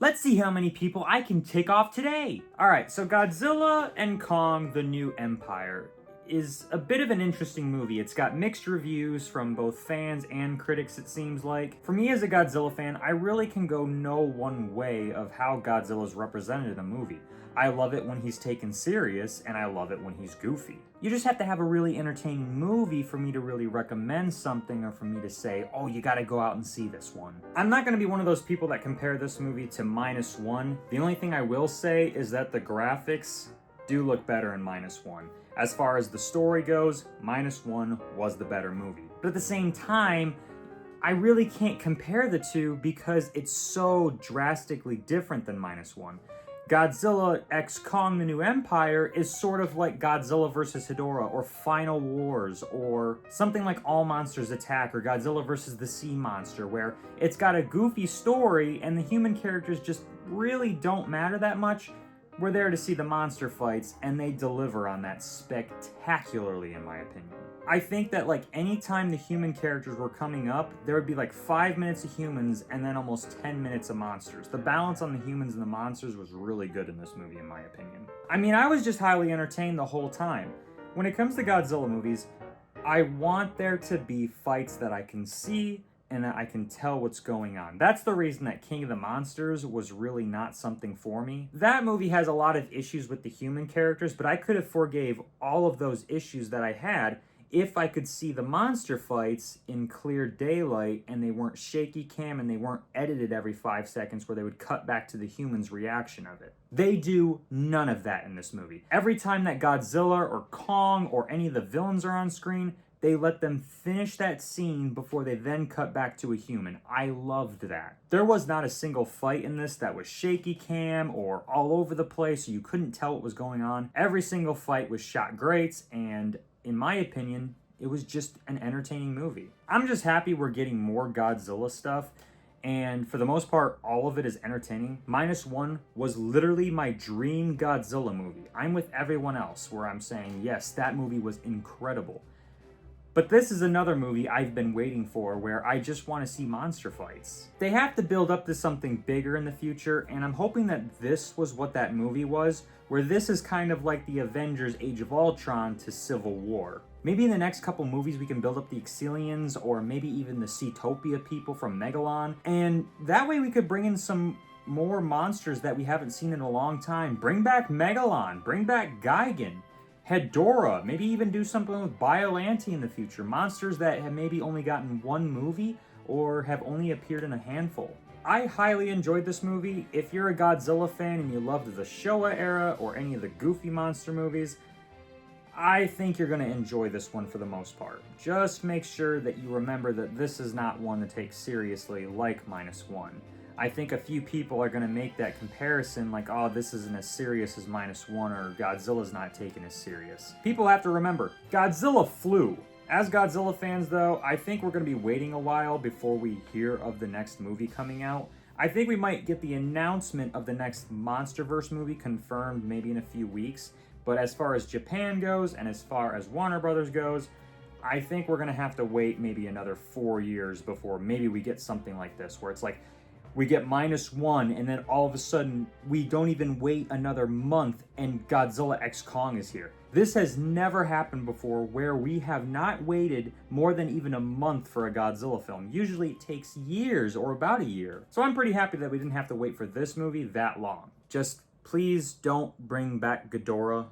Let's see how many people I can tick off today. Alright, so Godzilla and Kong: The New Empire is a bit of an interesting movie. It's got mixed reviews from both fans and critics, it seems like. For me as a Godzilla fan, I really can go no one way of how Godzilla's represented in a movie. I love it when he's taken serious, and I love it when he's goofy. You just have to have a really entertaining movie for me to really recommend something, or for me to say, oh, you gotta go out and see this one. I'm not gonna be one of those people that compare this movie to -1. The only thing I will say is that the graphics do look better in -1. As far as the story goes, -1 was the better movie. But at the same time, I really can't compare the two because it's so drastically different than -1. Godzilla x Kong: The New Empire is sort of like Godzilla vs. Hedorah, or Final Wars, or something like All Monsters Attack, or Godzilla vs. the Sea Monster, where it's got a goofy story and the human characters just really don't matter that much. We're there to see the monster fights, and they deliver on that spectacularly, in my opinion. I think that, like, anytime the human characters were coming up, there would be like 5 minutes of humans and then almost 10 minutes of monsters. The balance on the humans and the monsters was really good in this movie, in my opinion. I mean, I was just highly entertained the whole time. When it comes to Godzilla movies, I want there to be fights that I can see and that I can tell what's going on. That's the reason that King of the Monsters was really not something for me. That movie has a lot of issues with the human characters, but I could have forgave all of those issues that I had if I could see the monster fights in clear daylight and they weren't shaky cam and they weren't edited every 5 seconds where they would cut back to the human's reaction of it. They do none of that in this movie. Every time that Godzilla or Kong or any of the villains are on screen, they let them finish that scene before they then cut back to a human. I loved that. There was not a single fight in this that was shaky cam or all over the place so you couldn't tell what was going on. Every single fight was shot great, and in my opinion, it was just an entertaining movie. I'm just happy we're getting more Godzilla stuff, and for the most part, all of it is entertaining. -1 was literally my dream Godzilla movie. I'm with everyone else where I'm saying, yes, that movie was incredible. But this is another movie I've been waiting for where I just want to see monster fights. They have to build up to something bigger in the future, and I'm hoping that this was what that movie was, where this is kind of like the Avengers Age of Ultron to Civil War. Maybe in the next couple movies we can build up the Exilians, or maybe even the Seatopia people from Megalon, and that way we could bring in some more monsters that we haven't seen in a long time. Bring back Megalon, bring back Gigan, Hedorah, maybe even do something with Biollante in the future. Monsters that have maybe only gotten one movie or have only appeared in a handful. I highly enjoyed this movie. If you're a Godzilla fan and you loved the Showa era or any of the goofy monster movies, I think you're going to enjoy this one for the most part. Just make sure that you remember that this is not one to take seriously like -1. I think a few people are going to make that comparison like, oh, this isn't as serious as -1, or Godzilla's not taken as serious. People have to remember, Godzilla flew. As Godzilla fans, though, I think we're going to be waiting a while before we hear of the next movie coming out. I think we might get the announcement of the next MonsterVerse movie confirmed maybe in a few weeks, but as far as Japan goes, and as far as Warner Brothers goes, I think we're going to have to wait maybe another 4 years before maybe we get something like this, where it's like, we get -1, and then all of a sudden, we don't even wait another month, and Godzilla x Kong is here. This has never happened before, where we have not waited more than even a month for a Godzilla film. Usually it takes years, or about a year. So I'm pretty happy that we didn't have to wait for this movie that long. Just please don't bring back Ghidorah.